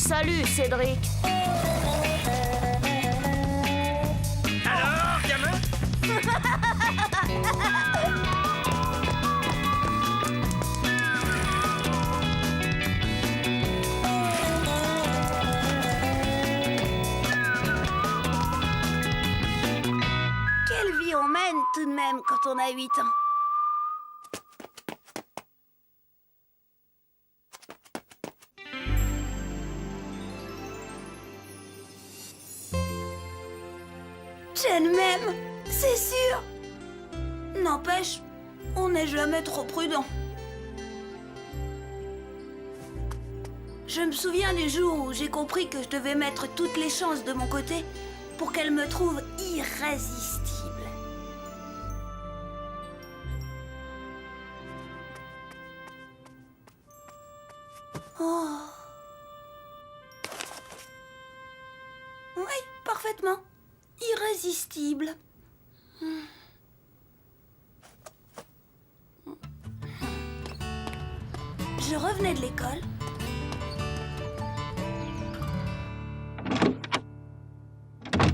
Salut, Cédric. Alors, gamin? Quelle vie on mène tout de même quand on a 8 ans. Jen m'aime, c'est sûr. N'empêche, on n'est jamais trop prudent. Je me souviens du jour où j'ai compris que je devais mettre toutes les chances de mon côté pour qu'elle me trouve irrésistible. Oh. Oui, parfaitement. Irrésistible. Je revenais de l'école.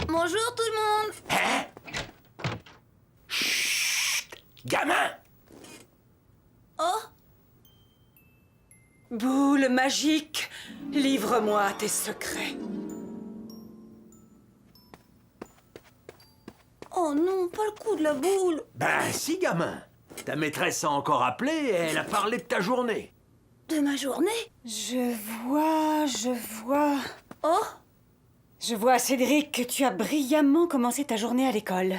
Bonjour tout le monde. Hein? Chut! Gamin! Oh, Boule magique, livre-moi tes secrets. oh non, pas le coup de la boule. Ben si, gamin. Ta maîtresse a encore appelé et elle a parlé de ta journée. De ma journée? Je vois. Oh, Je vois, Cédric, que tu as brillamment commencé ta journée à l'école.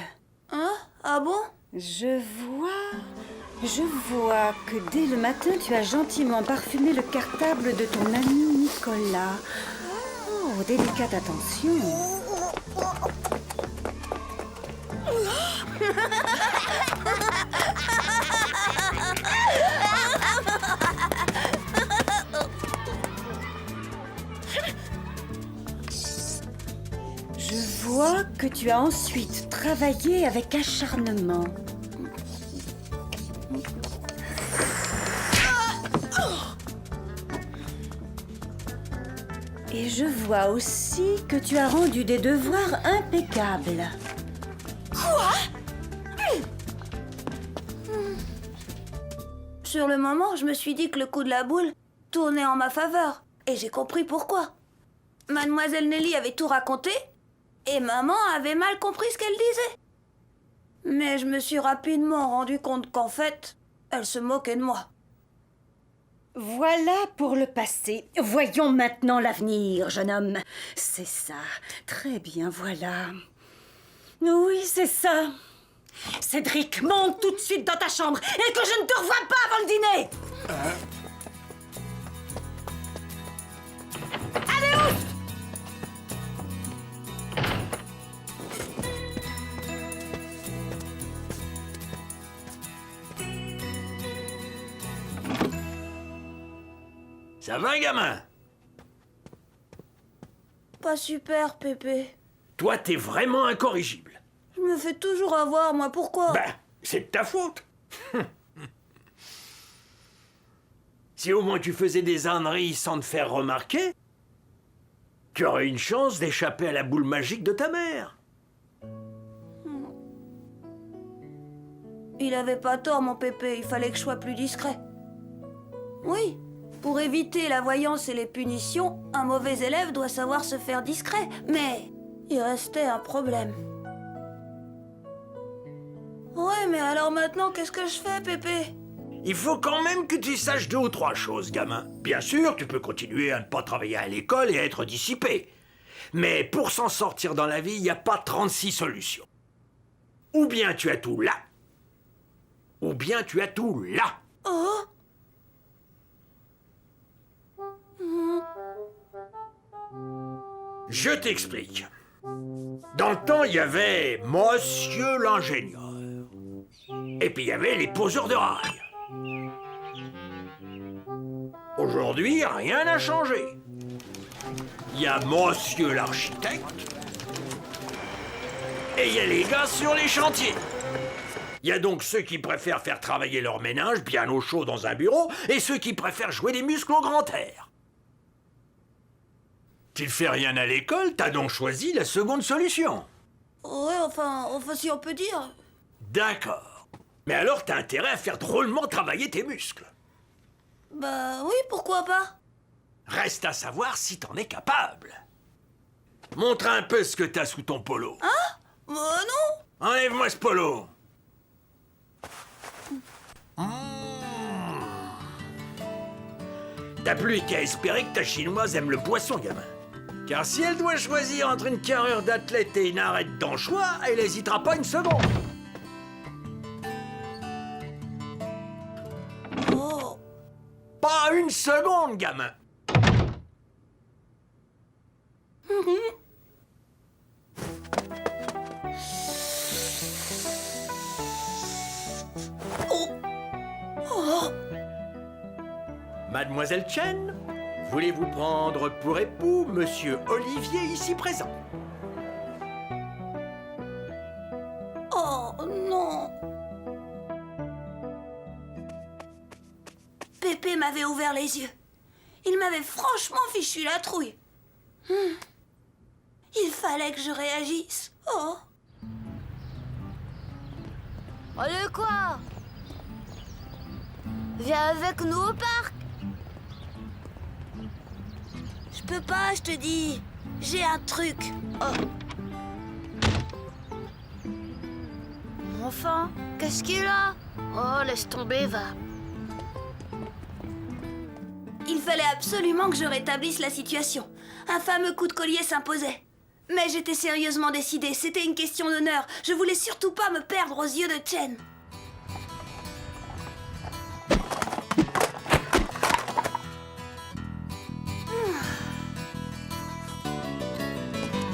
hein? Ah bon? Je vois que dès le matin, tu as gentiment parfumé le cartable de ton ami Nicolas. Oh, délicate attention. Je vois que tu as ensuite travaillé avec acharnement. Et je vois aussi que tu as rendu des devoirs impeccables. Sur le moment, je me suis dit que le coup de la boule tournait en ma faveur. Et j'ai compris pourquoi. Mademoiselle Nelly avait tout raconté et maman avait mal compris ce qu'elle disait. Mais je me suis rapidement rendu compte qu'en fait, elle se moquait de moi. Voilà pour le passé. Voyons maintenant l'avenir, jeune homme. C'est ça. Très bien, voilà. Oui, c'est ça. Cédric, monte tout de suite dans ta chambre et que je ne te revoie pas avant le dîner. Allez, ouf! Ça va, gamin? Pas super, Pépé. Toi, t'es vraiment incorrigible. Je me fais toujours avoir, moi, pourquoi? Ben, c'est de ta faute. Si au moins tu faisais des âneries sans te faire remarquer, tu aurais une chance d'échapper à la boule magique de ta mère. Il avait pas tort, mon Pépé, il fallait que je sois plus discret. Oui, pour éviter la voyance et les punitions, un mauvais élève doit savoir se faire discret. Mais il restait un problème. Ouais, mais alors maintenant, qu'est-ce que je fais, Pépé? Il faut quand même que tu saches 2 ou 3 choses, gamin. Bien sûr, tu peux continuer à ne pas travailler à l'école et à être dissipé. Mais pour s'en sortir dans la vie, il n'y a pas 36 solutions. Ou bien tu as tout là, ou bien tu as tout là. Oh, Je t'explique. Dans le temps, il y avait Monsieur l'ingénieur. Et puis il y avait les poseurs de rails. Aujourd'hui, rien n'a changé. Il y a Monsieur l'architecte. Et il y a les gars sur les chantiers. Il y a donc ceux qui préfèrent faire travailler leur ménage bien au chaud dans un bureau et ceux qui préfèrent jouer des muscles au grand air. Tu ne fais rien à l'école, t'as donc choisi la seconde solution. Ouais, enfin si on peut dire. D'accord. Mais alors t'as intérêt à faire drôlement travailler tes muscles. Bah oui, pourquoi pas? Reste à savoir si t'en es capable. Montre un peu ce que t'as sous ton polo. Hein? Non. Enlève-moi ce polo. T'as plus qu'à espérer que ta chinoise aime le poisson, gamin. Car si elle doit choisir entre une carrure d'athlète et une arête d'anchois, elle n'hésitera pas une seconde. Oh. Pas une seconde, gamin. Mademoiselle Chen, voulez-vous prendre pour époux Monsieur Olivier ici présent? Oh non. Pépé m'avait ouvert les yeux. Il m'avait franchement fichu la trouille. Il fallait que je réagisse. Oh. Allez quoi? Viens avec nous au parc. Je peux pas, je te dis. J'ai un truc. Oh. Enfin, qu'est-ce qu'il a? Oh, laisse tomber, va. Il fallait absolument que je rétablisse la situation. Un fameux coup de collier s'imposait. Mais j'étais sérieusement décidée, c'était une question d'honneur. Je voulais surtout pas me perdre aux yeux de Chen.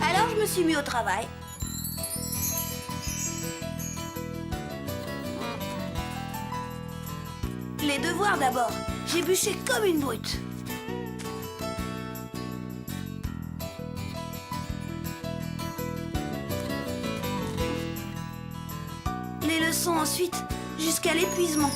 Alors je me suis mis au travail. Les devoirs d'abord. J'ai bûché comme une brute. Les leçons ensuite, jusqu'à l'épuisement.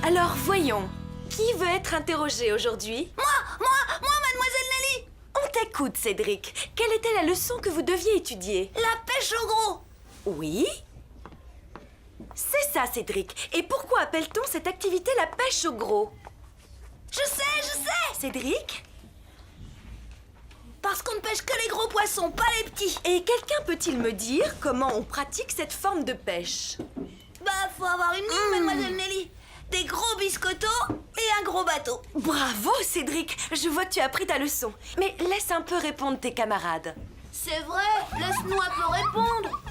Alors voyons, qui veut être interrogé aujourd'hui? Moi, mademoiselle Nelly! On t'écoute, Cédric. Quelle était la leçon que vous deviez étudier? La pêche au gros! Oui? C'est ça, Cédric. Et pourquoi appelle-t-on cette activité la pêche au gros? Je sais! Cédric? Parce qu'on ne pêche que les gros poissons, pas les petits. Et quelqu'un peut-il me dire comment on pratique cette forme de pêche? Bah, faut avoir une ligne, mademoiselle Nelly. Des gros biscottos et un gros bateau. Bravo, Cédric. Je vois que tu as appris ta leçon. Mais laisse un peu répondre tes camarades. C'est vrai, laisse-nous un peu répondre.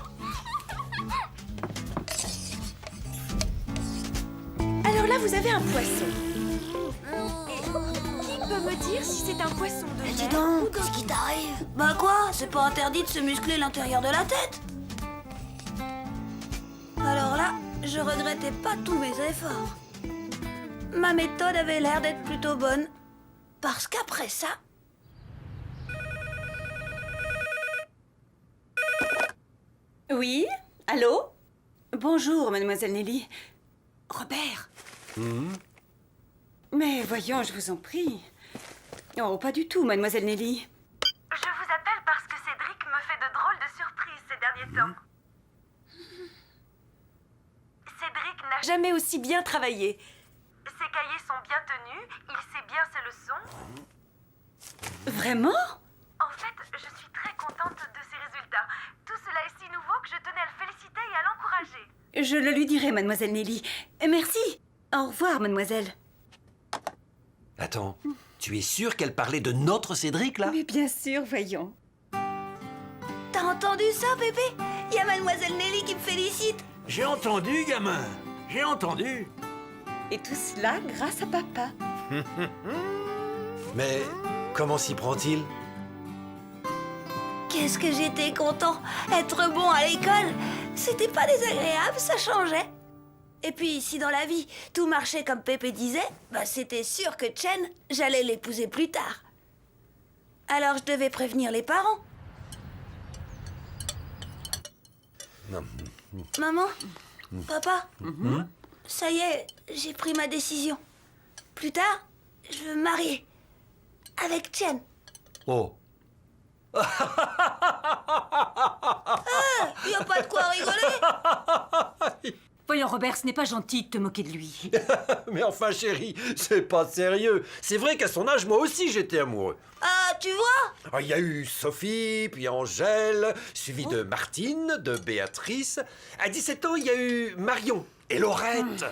Alors là, vous avez un poisson. Qui peut me dire si c'est un poisson de mer? Dis donc, qu'est-ce qui t'arrive? Bah quoi? C'est pas interdit de se muscler l'intérieur de la tête. Alors là, je regrettais pas tous mes efforts. Ma méthode avait l'air d'être plutôt bonne. Parce qu'après ça... Oui? Allô? Bonjour, mademoiselle Nelly. Robert? Mais voyons, je vous en prie. Oh, pas du tout, mademoiselle Nelly. Je vous appelle parce que Cédric me fait de drôles de surprises ces derniers temps. Cédric n'a jamais aussi bien travaillé. Ses cahiers sont bien tenus, il sait bien ses leçons. Vraiment? En fait, je suis très contente de ses résultats. Tout cela est si nouveau que je tenais à le féliciter et à l'encourager. Je le lui dirai, mademoiselle Nelly. Merci. Au revoir, mademoiselle. Attends, tu es sûre qu'elle parlait de notre Cédric, là? Mais bien sûr, voyons. T'as entendu ça, bébé? Il y a mademoiselle Nelly qui me félicite. J'ai entendu, gamin. J'ai entendu. Et tout cela grâce à papa. Mais comment s'y prend-il? Qu'est-ce que j'étais content. Être bon à l'école, c'était pas désagréable, ça changeait. Et puis, si dans la vie, tout marchait comme Pépé disait, bah c'était sûr que Chen, j'allais l'épouser plus tard. Alors je devais prévenir les parents. Maman, papa, ça y est, j'ai pris ma décision. Plus tard, je veux me marier. Avec Chen. Oh. Y a pas de quoi rigoler. Voyons, Robert, ce n'est pas gentil de te moquer de lui. Mais enfin, chérie, c'est pas sérieux. C'est vrai qu'à son âge, moi aussi, j'étais amoureux. Ah, tu vois? Il y a eu Sophie, puis Angèle, suivi de Martine, de Béatrice. À 17 ans, il y a eu Marion et Laurette.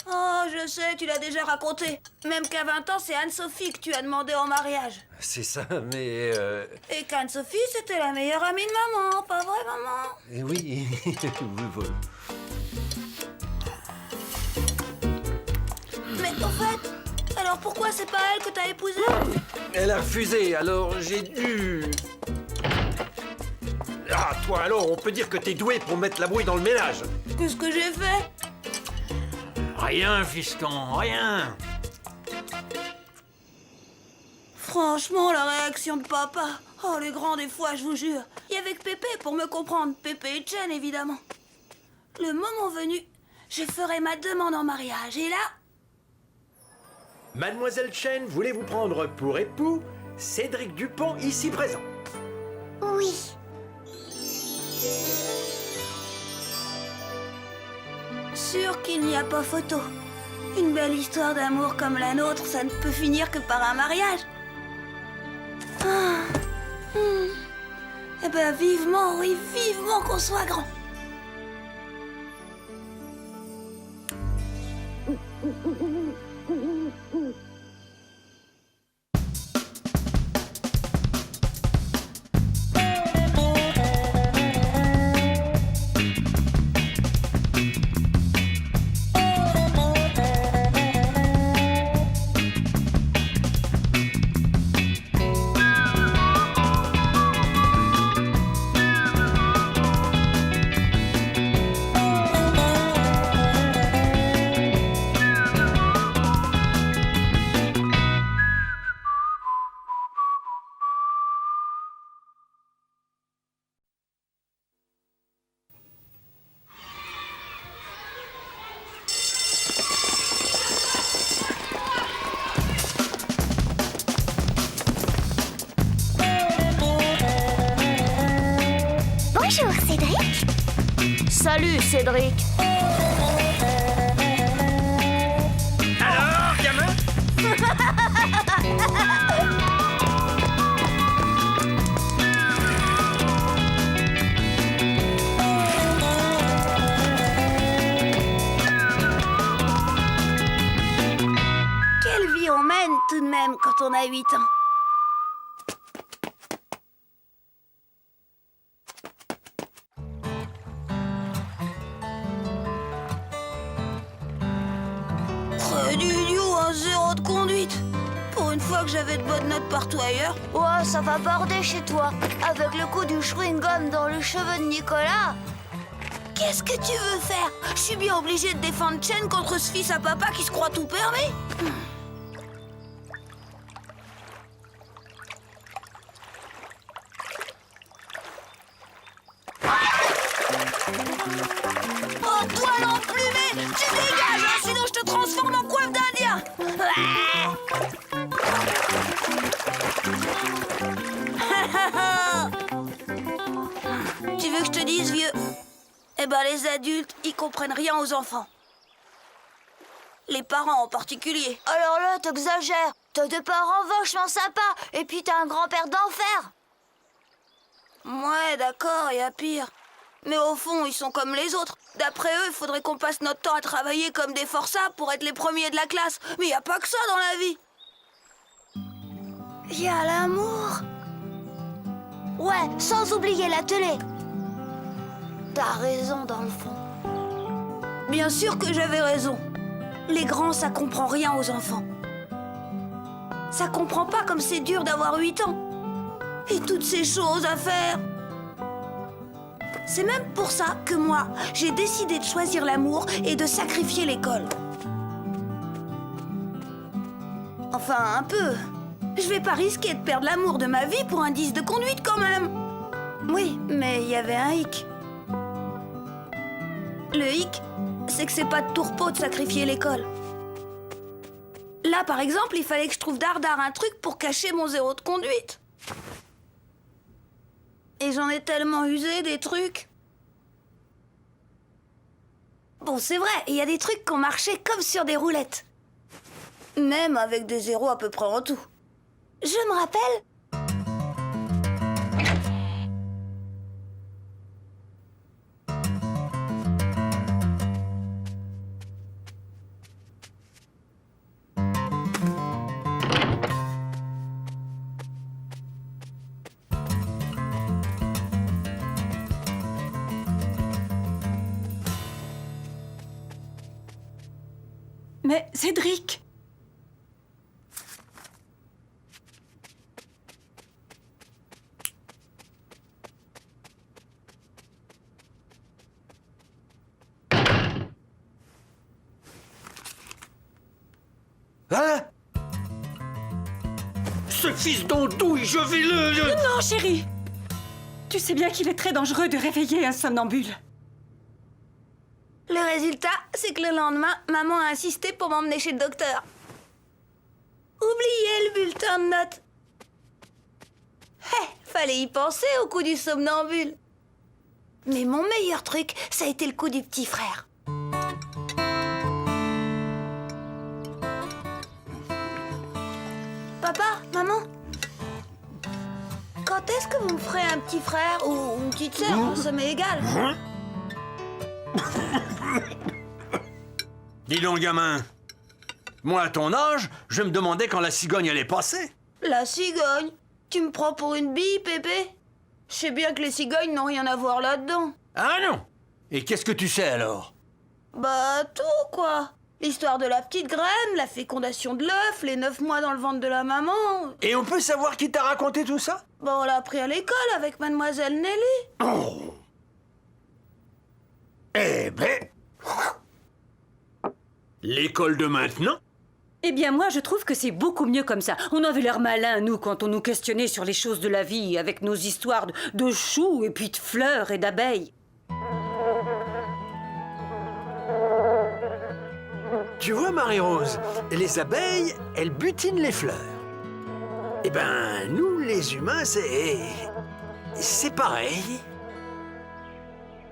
Oh, je sais, tu l'as déjà raconté. Même qu'à 20 ans, c'est Anne-Sophie que tu as demandé en mariage. C'est ça, mais... Et qu'Anne-Sophie, c'était la meilleure amie de maman, pas vrai, maman? Oui, oui, voilà. Mais au fait, alors pourquoi c'est pas elle que t'as épousée? Elle a refusé, alors j'ai dû... Ah, toi alors, on peut dire que t'es doué pour mettre la brouille dans le ménage. Qu'est-ce que j'ai fait? Rien, fiston, rien. Franchement, la réaction de papa. Oh, les grands des fois, je vous jure. Il y avait que Pépé pour me comprendre. Pépé et Chen, évidemment. Le moment venu, je ferai ma demande en mariage. Et là, Mademoiselle Chen, voulez-vous prendre pour époux Cédric Dupont, ici présent? Oui. sûr qu'il n'y a pas photo. Une belle histoire d'amour comme la nôtre, ça ne peut finir que par un mariage. Eh ben vivement, oui, vivement qu'on soit grand. Bonjour Cédric. Salut Cédric. Alors, gamin? Quelle vie on mène tout de même quand on a 8 ans. Près d'idiot, un 0 de conduite. Pour une fois que j'avais de bonnes notes partout ailleurs. Ouais, ça va border chez toi. Avec le coup du chewing-gum dans les cheveux de Nicolas. Qu'est-ce que tu veux faire? Je suis bien obligée de défendre Chen contre ce fils à papa qui se croit tout permis. Oh, toi l'emplumé! Tu dégages, hein, sinon je te transforme en coiffe d'Indien! Tu veux que je te dise, vieux? Eh ben, les adultes, ils comprennent rien aux enfants. Les parents en particulier. Alors là, t'exagères. T'as des parents vachement sympas. Et puis t'as un grand-père d'enfer. Ouais, d'accord, y a pire. Mais au fond, ils sont comme les autres. D'après eux, il faudrait qu'on passe notre temps à travailler comme des forçats pour être les premiers de la classe. Mais y a pas que ça dans la vie. Y a l'amour. Ouais, sans oublier la télé. T'as raison dans le fond. Bien sûr que j'avais raison. Les grands, ça comprend rien aux enfants. Ça comprend pas comme c'est dur d'avoir 8 ans. Et toutes ces choses à faire. C'est même pour ça que moi, j'ai décidé de choisir l'amour et de sacrifier l'école. Enfin, un peu. Je vais pas risquer de perdre l'amour de ma vie pour un 10 de conduite quand même. Oui, mais il y avait un hic. Le hic, c'est que c'est pas de tourpeau de sacrifier l'école. Là, par exemple, il fallait que je trouve dardard un truc pour cacher mon 0 de conduite. Et j'en ai tellement usé des trucs. Bon, c'est vrai, il y a des trucs qui ont marché comme sur des roulettes. Même avec des zéros à peu près en tout. Je me rappelle... Mais Cédric! Hein? Ce fils d'andouille, je vais le... Non, chérie! Tu sais bien qu'il est très dangereux de réveiller un somnambule. Le résultat, c'est que le lendemain, maman a insisté pour m'emmener chez le docteur. Oubliez le bulletin de notes. Fallait y penser au coup du somnambule. Mais mon meilleur truc, ça a été le coup du petit frère. Papa, maman, quand est-ce que vous me ferez un petit frère ou une petite sœur? Ça m'est égal. Dis donc, gamin. Moi, à ton âge, je me demandais quand la cigogne allait passer. La cigogne? Tu me prends pour une bille, Pépé? Je sais bien que les cigognes n'ont rien à voir là-dedans. Ah non? Et qu'est-ce que tu sais alors? Bah, tout, quoi. L'histoire de la petite graine, la fécondation de l'œuf, les 9 mois dans le ventre de la maman. Et on peut savoir qui t'a raconté tout ça? Bah, on l'a appris à l'école avec Mademoiselle Nelly. Oh. Eh ben... L'école de maintenant? Eh bien, moi, je trouve que c'est beaucoup mieux comme ça. On avait l'air malins, nous, quand on nous questionnait sur les choses de la vie, avec nos histoires de choux, et puis de fleurs et d'abeilles. Tu vois, Marie-Rose, les abeilles, elles butinent les fleurs. Eh ben, nous, les humains, c'est pareil.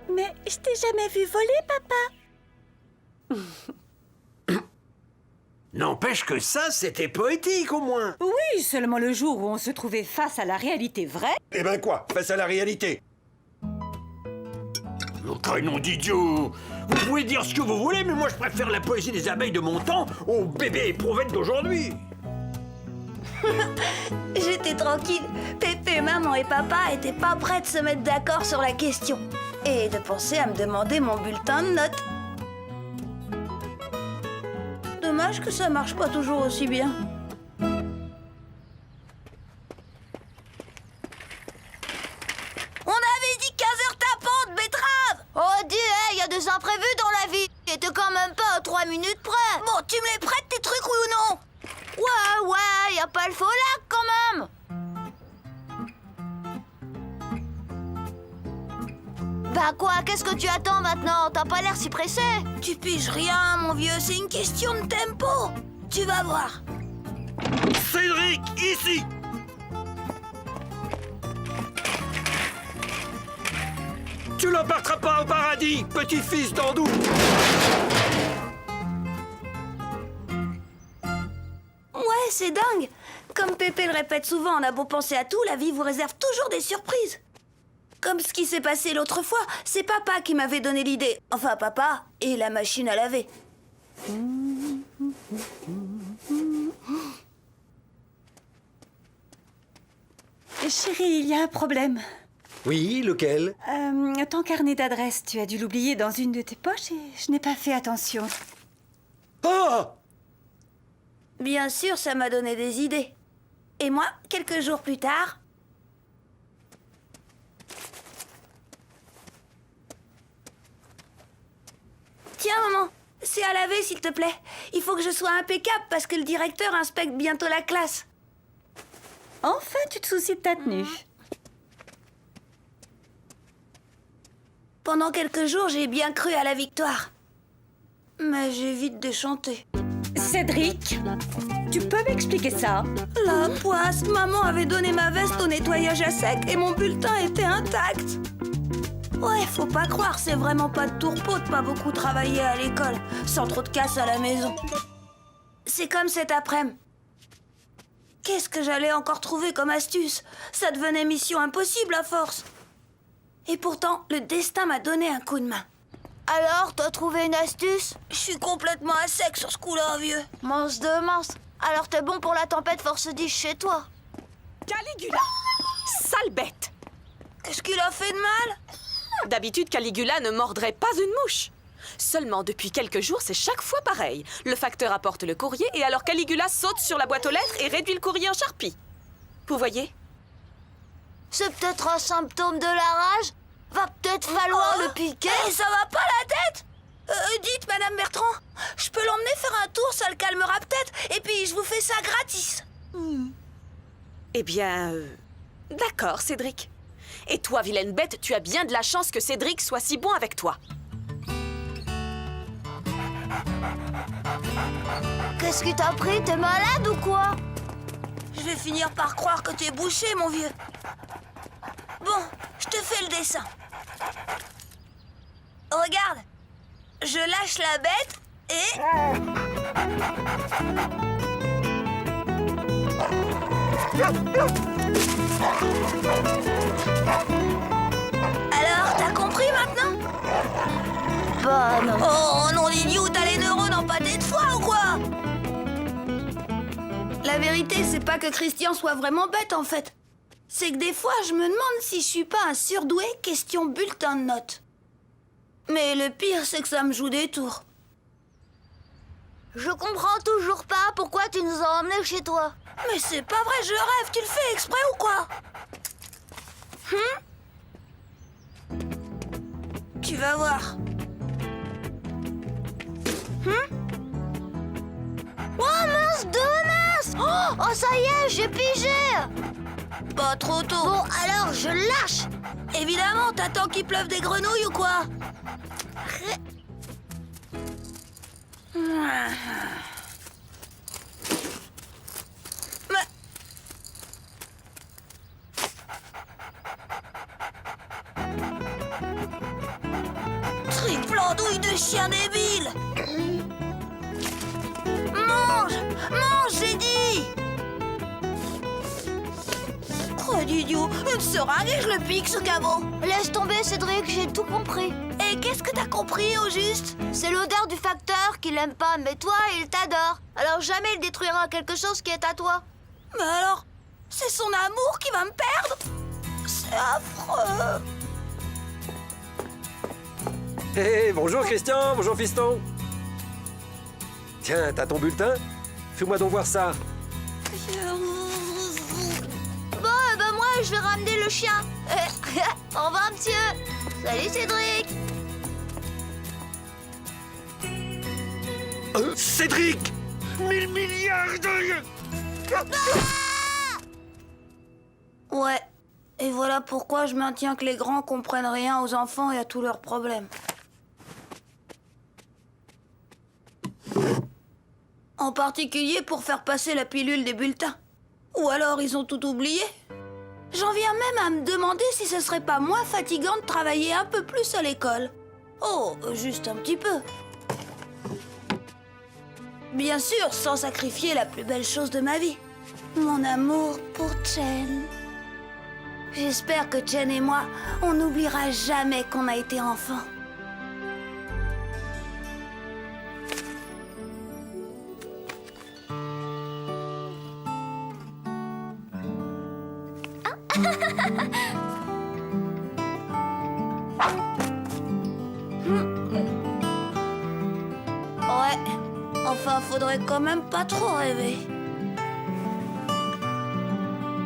Mais je t'ai jamais vu voler, papa. N'empêche que ça, c'était poétique, au moins. Oui, seulement le jour où on se trouvait face à la réalité vraie. Eh ben quoi? Face à la réalité. Le canon d'idiot! Vous pouvez dire ce que vous voulez, mais moi je préfère la poésie des abeilles de mon temps aux bébés éprouvettes d'aujourd'hui. J'étais tranquille. Pépé, maman et papa étaient pas prêts de se mettre d'accord sur la question. Et de penser à me demander mon bulletin de notes. Dommage que ça marche pas toujours aussi bien. On avait dit 15h tapante, betterave! Oh, dis, il y a des imprévus dans la vie. Et t'es quand même pas à 3 minutes près. Bon, tu me les prêtes, tes trucs, oui ou non? Ouais, y a pas le faux lac, quand même. Bah quoi, qu'est-ce que tu attends maintenant? T'as pas l'air si pressé. Tu piges rien, mon vieux, c'est une question de tempo. Tu vas voir. Cédric, ici! Tu n'embarqueras pas au paradis, petit-fils d'Andou! Ouais, c'est dingue. Comme Pépé le répète souvent, on a beau penser à tout, la vie vous réserve toujours des surprises. Comme ce qui s'est passé l'autre fois, c'est papa qui m'avait donné l'idée. Enfin, papa et la machine à laver. Chérie, il y a un problème. Oui, lequel? Ton carnet d'adresse, tu as dû l'oublier dans une de tes poches et je n'ai pas fait attention. Ah! Bien sûr, ça m'a donné des idées. Et moi, quelques jours plus tard... Tiens, maman, c'est à laver, s'il te plaît. Il faut que je sois impeccable parce que le directeur inspecte bientôt la classe. Enfin, tu te soucies de ta tenue. Pendant quelques jours, j'ai bien cru à la victoire. Mais j'ai vite déchanté. Cédric, tu peux m'expliquer ça? La poisse, maman avait donné ma veste au nettoyage à sec et mon bulletin était intact. Ouais, faut pas croire, c'est vraiment pas de tourpeau de pas beaucoup travailler à l'école, sans trop de casse à la maison. C'est comme cet après-midi. Qu'est-ce que j'allais encore trouver comme astuce? Ça devenait mission impossible à force. Et pourtant, le destin m'a donné un coup de main. Alors, t'as trouvé une astuce? Je suis complètement à sec sur ce coup-là, vieux. Mince de mince. Alors t'es bon pour la tempête force 10 chez toi. Caligula! Sale bête! Qu'est-ce qu'il a fait de mal? D'habitude, Caligula ne mordrait pas une mouche. Seulement, depuis quelques jours, c'est chaque fois pareil. Le facteur apporte le courrier et alors Caligula saute sur la boîte aux lettres et réduit le courrier en charpie. Vous voyez? C'est peut-être un symptôme de la rage. Va peut-être falloir le piquer. Et ça va pas la tête? Dites, Madame Bertrand, je peux l'emmener faire un tour, ça le calmera peut-être, et puis je vous fais ça gratis. Eh bien, d'accord, Cédric. Et toi, vilaine bête, tu as bien de la chance que Cédric soit si bon avec toi. Qu'est-ce qui t'a pris? T'es malade ou quoi? Je vais finir par croire que t'es bouché, mon vieux. Bon, je te fais le dessin. Regarde, je lâche la bête et... Alors, t'as compris maintenant? Bah non. Oh non, l'idiot, t'as les neurones empâtés de foie ou quoi? La vérité, c'est pas que Christian soit vraiment bête en fait. C'est que des fois, je me demande si je suis pas un surdoué question bulletin de notes. Mais le pire, c'est que ça me joue des tours. Je comprends toujours pas pourquoi tu nous as emmenés chez toi. Mais c'est pas vrai, je rêve, tu le fais exprès ou quoi? Tu vas voir. Oh mince de mince! Oh ça y est, j'ai pigé! Pas trop tôt. Bon alors je lâche! Évidemment, t'attends qu'il pleuve des grenouilles ou quoi? Mais... Triplandouille de chien débile! Mange! Mange, j'ai dit! Oh, d'idiot! Une seringue et je le pique, ce cabot! Laisse tomber Cédric, j'ai tout compris. Et qu'est-ce que t'as compris, au juste? C'est l'odeur du facteur qu'il aime pas, mais toi, il t'adore. Alors jamais il détruira quelque chose qui est à toi. Mais alors, c'est son amour qui va me perdre? C'est affreux! Hé, bonjour Christian, bonjour fiston. Tiens, t'as ton bulletin? Fais-moi donc voir ça. Bon, ben moi, je vais ramener le chien. Au revoir, monsieur. Salut, Cédric. Cédric! 1000 milliards de... Ouais, et voilà pourquoi je maintiens que les grands comprennent rien aux enfants et à tous leurs problèmes. En particulier pour faire passer la pilule des bulletins. Ou alors ils ont tout oublié. J'en viens même à me demander si ce serait pas moins fatigant de travailler un peu plus à l'école. Oh, juste un petit peu. Bien sûr, sans sacrifier la plus belle chose de ma vie. Mon amour pour Chen. J'espère que Chen et moi, on n'oubliera jamais qu'on a été enfants. Ouais, enfin, faudrait quand même pas trop rêver.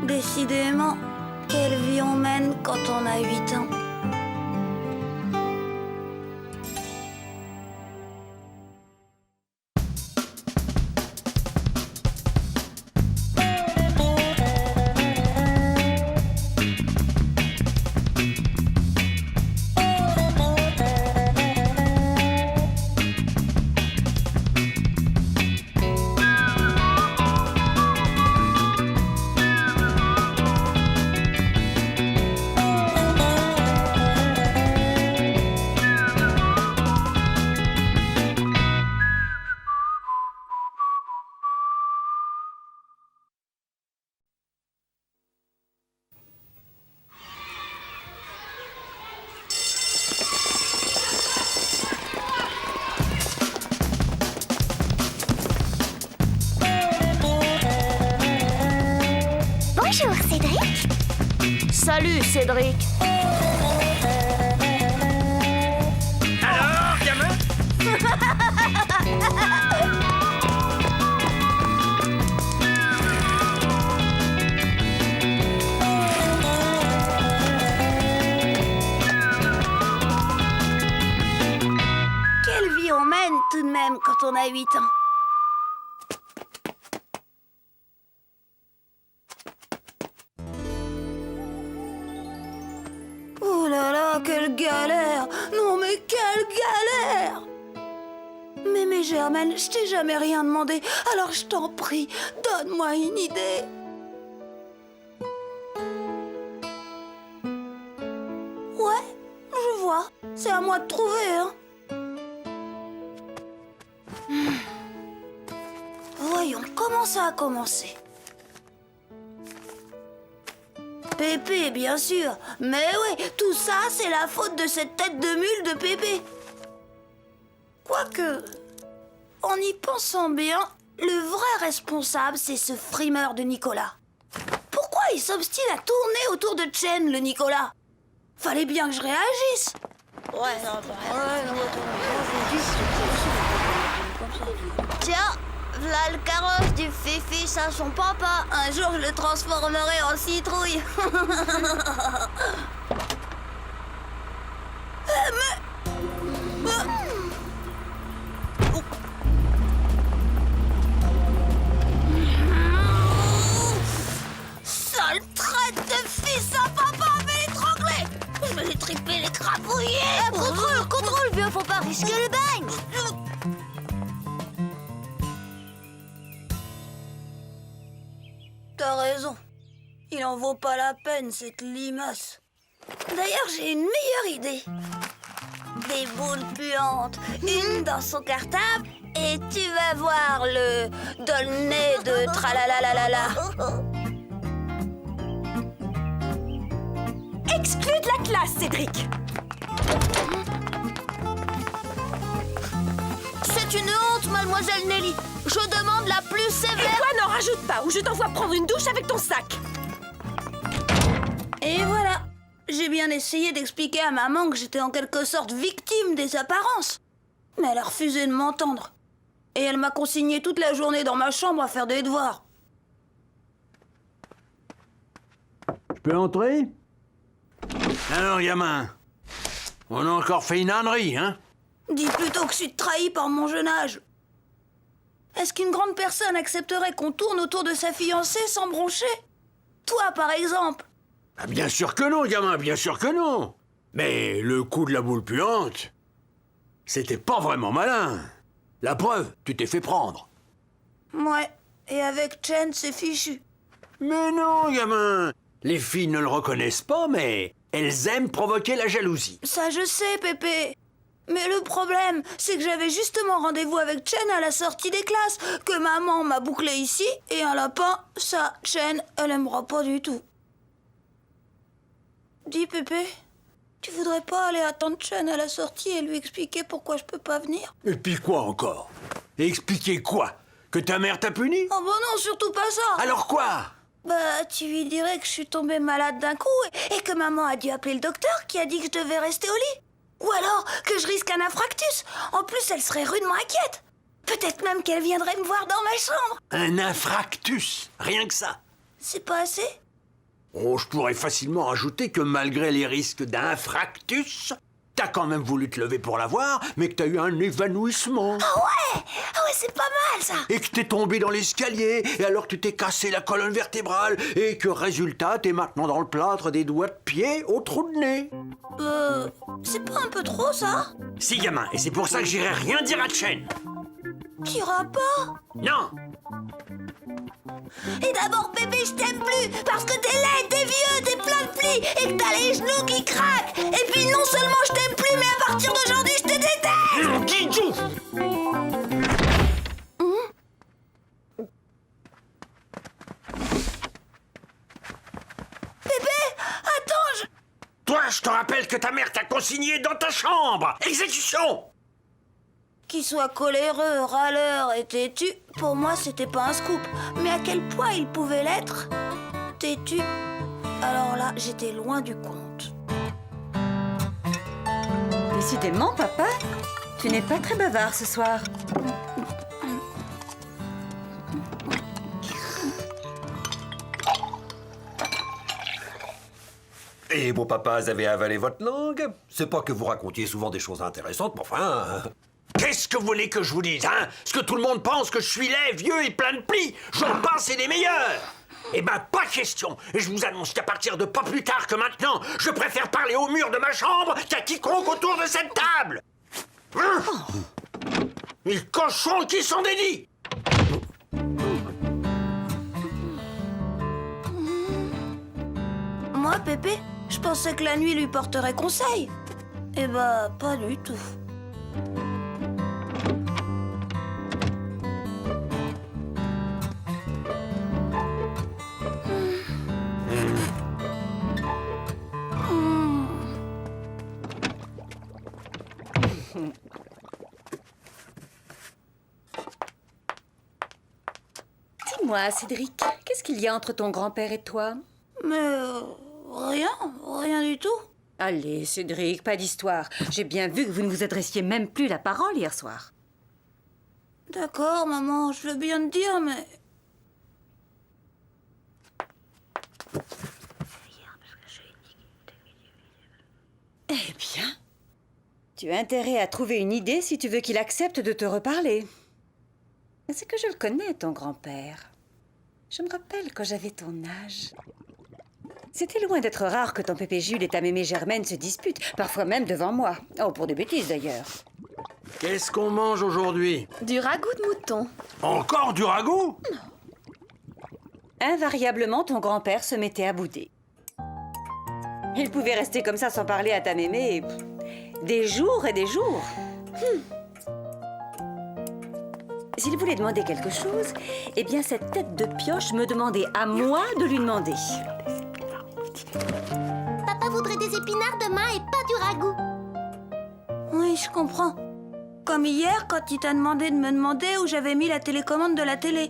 Décidément, quelle vie on mène quand on a 8 ans. Salut, Cédric. Alors, gamin? Quelle vie on mène tout de même quand on a 8 ans. Oh là là, quelle galère! Non mais quelle galère! Mais Germaine, je t'ai jamais rien demandé, alors je t'en prie, donne-moi une idée. Ouais, je vois. C'est à moi de trouver, hein. Voyons, comment ça a commencé? Pépé, bien sûr. Mais oui, tout ça, c'est la faute de cette tête de mule de Pépé. Quoique, en y pensant bien, le vrai responsable, c'est ce frimeur de Nicolas. Pourquoi il s'obstine à tourner autour de Chen, le Nicolas? Fallait bien que je réagisse. Tiens, v'là le carrosse du Fifi, ça son papa. Un jour, je le transformerai en citrouille. Sale traite de fils à papa, vais l'étrangler. Je vais les triper, les crapouiller. Contrôle, vieux, faut pas risquer le bagne. T'as raison. Il en vaut pas la peine, cette limace. D'ailleurs, j'ai une meilleure idée. Des boules puantes, une dans son cartable, et tu vas voir le dolné de tralalalalala. Exclu de la classe, Cédric. C'est une honte, mademoiselle Nelly. Je demande la plus Et sévère. toi, n'en rajoute pas, ou je t'envoie prendre une douche avec ton sac. Et voilà. J'ai bien essayé d'expliquer à maman que j'étais en quelque sorte victime des apparences. Mais elle a refusé de m'entendre. Et elle m'a consigné toute la journée dans ma chambre à faire des devoirs. Je peux entrer? Alors, gamin, on a encore fait une ânerie, hein? Dis plutôt que je suis trahi par mon jeune âge. Est-ce qu'une grande personne accepterait qu'on tourne autour de sa fiancée sans broncher? Toi, par exemple. Ah, bien sûr que non, gamin, bien sûr que non. Mais le coup de la boule puante, c'était pas vraiment malin. La preuve, tu t'es fait prendre. Ouais, et avec Chen, c'est fichu. Mais non, gamin. Les filles ne le reconnaissent pas, mais elles aiment provoquer la jalousie. Ça, je sais, Pépé. Mais le problème, c'est que j'avais justement rendez-vous avec Chen à la sortie des classes, que maman m'a bouclé ici, et un lapin, ça, Chen, elle aimera pas du tout. Dis, Pépé, tu voudrais pas aller attendre Chen à la sortie et lui expliquer pourquoi je peux pas venir? Et puis quoi encore? Et expliquer quoi? Que ta mère t'a puni? Oh bah non, surtout pas ça. Alors quoi? Bah, tu lui dirais que je suis tombée malade d'un coup et que maman a dû appeler le docteur qui a dit que je devais rester au lit. Ou alors que je risque un infarctus. En plus, elle serait rudement inquiète. Peut-être même qu'elle viendrait me voir dans ma chambre. Un infractus, rien que ça. C'est pas assez? Oh, je pourrais facilement rajouter que malgré les risques d'infractus, t'as quand même voulu te lever pour la voir, mais que t'as eu un évanouissement. Ah ouais, c'est pas mal ça. Et que t'es tombé dans l'escalier, et alors tu t'es cassé la colonne vertébrale, et que résultat, t'es maintenant dans le plâtre des doigts de pied au trou de nez. C'est pas un peu trop ça? Si, gamin, et c'est pour ça que j'irai rien dire à Chen. T'iras pas? Non. Et d'abord, Pépé, je t'aime plus parce que t'es laid, t'es vieux, t'es plein de plis et que t'as les genoux qui craquent. Et puis non seulement je t'aime plus, mais à partir d'aujourd'hui, je te déteste. Guidou. Pépé, attends, Toi, je te rappelle que ta mère t'a consigné dans ta chambre. Exécution. Qu'il soit coléreux, râleur et têtu, pour moi c'était pas un scoop. Mais à quel point il pouvait l'être? Têtu, Alors là, j'étais loin du compte. Décidément, papa, tu n'es pas très bavard ce soir. Et vos papas avaient avalé votre langue? C'est pas que vous racontiez souvent des choses intéressantes, mais enfin... Qu'est-ce que vous voulez que je vous dise, hein? Est-ce que tout le monde pense que je suis laid, vieux et plein de plis? J'en passe et des meilleurs! Eh ben, pas question! Et je vous annonce qu'à partir de pas plus tard que maintenant, je préfère parler au mur de ma chambre qu'à quiconque autour de cette table! Les cochons qui s'en dédient! Moi, Pépé, je pensais que la nuit lui porterait conseil. Eh ben, pas du tout. Dis-moi, Cédric, qu'est-ce qu'il y a entre ton grand-père et toi? Mais rien du tout. Allez, Cédric, pas d'histoire. J'ai bien vu que vous ne vous adressiez même plus la parole hier soir. D'accord, maman, je veux bien te dire, mais... Eh bien, tu as intérêt à trouver une idée si tu veux qu'il accepte de te reparler. C'est que je le connais, ton grand-père. Je me rappelle quand j'avais ton âge. C'était loin d'être rare que ton pépé Jules et ta mémé Germaine se disputent, parfois même devant moi. Oh, pour des bêtises d'ailleurs. Qu'est-ce qu'on mange aujourd'hui? Du ragoût de mouton. Encore du ragoût? Invariablement, ton grand-père se mettait à bouder. Il pouvait rester comme ça sans parler à ta mémé des jours et des jours. S'il voulait demander quelque chose, eh bien cette tête de pioche me demandait à moi de lui demander. Papa voudrait des épinards demain et pas du ragoût. Oui, je comprends. Comme hier, quand il t'a demandé de me demander où j'avais mis la télécommande de la télé.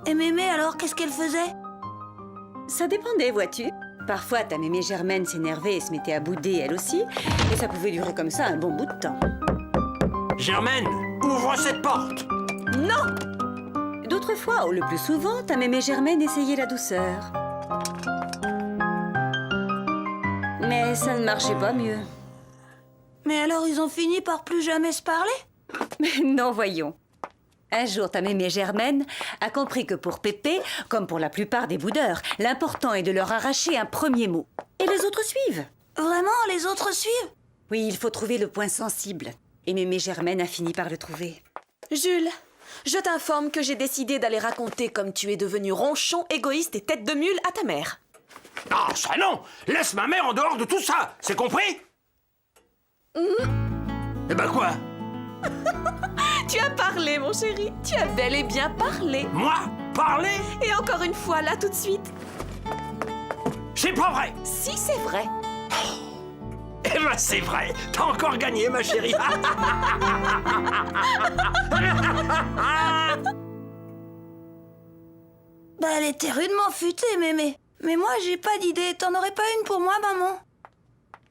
Et mémé, alors, qu'est-ce qu'elle faisait? Ça dépendait, vois-tu. Parfois, ta mémé Germaine s'énervait et se mettait à bouder, elle aussi. Et ça pouvait durer comme ça un bon bout de temps. Germaine, ouvre cette porte! Non! D'autres fois, ou le plus souvent, ta mémé Germaine essayait la douceur. Mais ça ne marchait pas mieux. Mais alors, ils ont fini par plus jamais se parler? Mais non, voyons. Un jour, ta mémé Germaine a compris que pour Pépé, comme pour la plupart des boudeurs, l'important est de leur arracher un premier mot. Et les autres suivent. Vraiment, les autres suivent? Oui, il faut trouver le point sensible. Et mémé Germaine a fini par le trouver. Jules, je t'informe que j'ai décidé d'aller raconter comme tu es devenu ronchon, égoïste et tête de mule à ta mère. Ah, ça non! Laisse ma mère en dehors de tout ça! C'est compris? Eh ben quoi? Tu as parlé, mon chéri. Tu as bel et bien parlé. Moi? Parler? Et encore une fois, là, tout de suite. C'est pas vrai! Si, c'est vrai. Eh ben c'est vrai! T'as encore gagné, ma chérie! Bah, elle était rudement futée, mémé. Mais moi, j'ai pas d'idée. T'en aurais pas une pour moi, maman?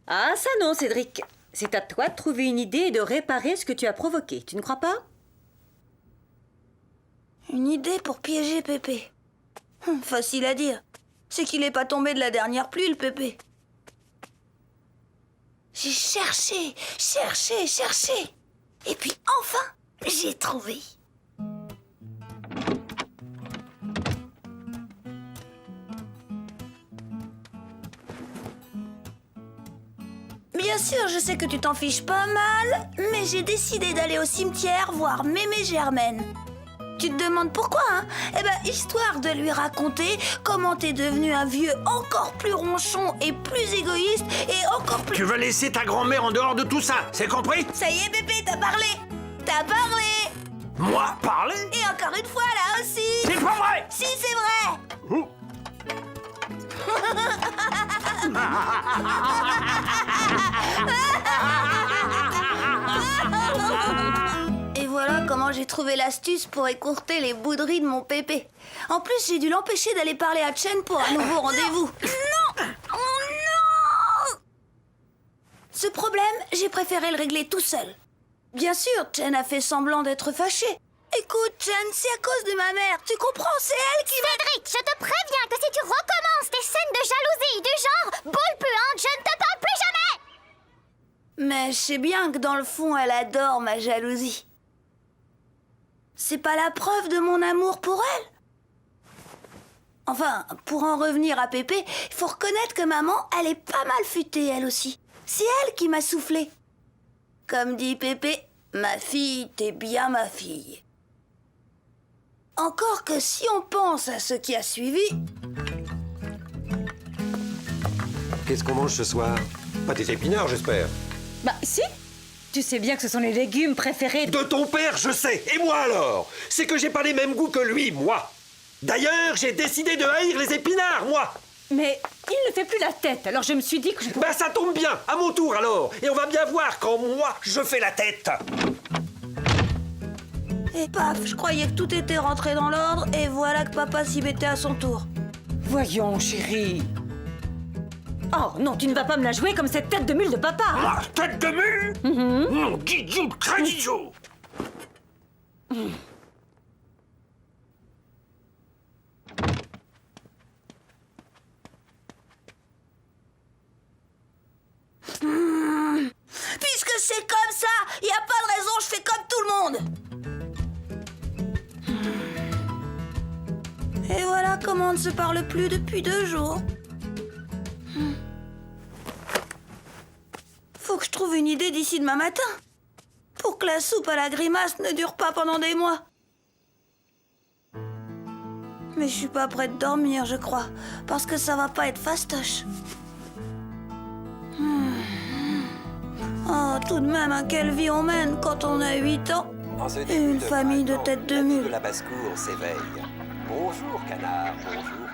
Ah, ça non, Cédric. C'est à toi de trouver une idée et de réparer ce que tu as provoqué. Tu ne crois pas? Une idée pour piéger Pépé. Facile à dire. C'est qu'il est pas tombé de la dernière pluie, le Pépé. J'ai cherché. Et puis enfin, j'ai trouvé. Bien sûr, je sais que tu t'en fiches pas mal, mais j'ai décidé d'aller au cimetière voir mémé Germaine. Tu te demandes pourquoi, hein? Eh ben, histoire de lui raconter comment t'es devenu un vieux encore plus ronchon et plus égoïste et encore plus... Tu vas laisser ta grand-mère en dehors de tout ça, c'est compris? Ça y est, Pépé, t'as parlé! T'as parlé! Moi, parler? Et encore une fois, là aussi! C'est pas vrai! Si, c'est vrai! Et voilà comment j'ai trouvé trouvé l'astuce pour écourter les bouderies de mon pépé. En plus, j'ai dû l'empêcher d'aller parler à Chen pour un nouveau rendez-vous. Non! Oh non! Ce problème, j'ai préféré le régler tout seul. Bien sûr, Chen a fait semblant d'être fâché. Écoute, Chen, c'est à cause de ma mère. Tu comprends, c'est elle qui m'a... Cédric, je te préviens que si tu recommences tes scènes de jalousie du genre boule puante, je ne te parle plus jamais! Mais je sais bien que dans le fond, elle adore ma jalousie. C'est pas la preuve de mon amour pour elle. Enfin, pour en revenir à Pépé, il faut reconnaître que maman, elle est pas mal futée, elle aussi. C'est elle qui m'a soufflé. Comme dit Pépé, ma fille, t'es bien ma fille. Encore que si on pense à ce qui a suivi... Qu'est-ce qu'on mange ce soir? Pas des épinards, j'espère. Bah, si. Tu sais bien que ce sont les légumes préférés De ton père, je sais. Et moi alors? C'est que j'ai pas les mêmes goûts que lui, moi. D'ailleurs, j'ai décidé de haïr les épinards, moi. Mais il ne fait plus la tête, alors je me suis dit que je... Bah ça tombe bien, à mon tour alors. Et on va bien voir quand moi, je fais la tête. Et paf, je croyais que tout était rentré dans l'ordre, et voilà que papa s'y mettait à son tour. Voyons, chérie. Oh non, tu ne vas pas me la jouer comme cette tête de mule de papa. Ah, tête de mule? Mon Guidiou, très idiot. Puisque c'est comme ça, il n'y a pas de raison, je fais comme tout le monde. Et voilà comment on ne se parle plus depuis 2 jours. Faut que je trouve une idée d'ici demain matin. Pour que la soupe à la grimace ne dure pas pendant des mois. Mais je suis pas prête de dormir, je crois. Parce que ça va pas être fastoche. Oh, tout de même, hein, quelle vie on mène quand on a 8 ans. En ce Et début une famille de printemps, têtes de la vie mule. de la basse-cour s'éveille. Bonjour, canard, bonjour,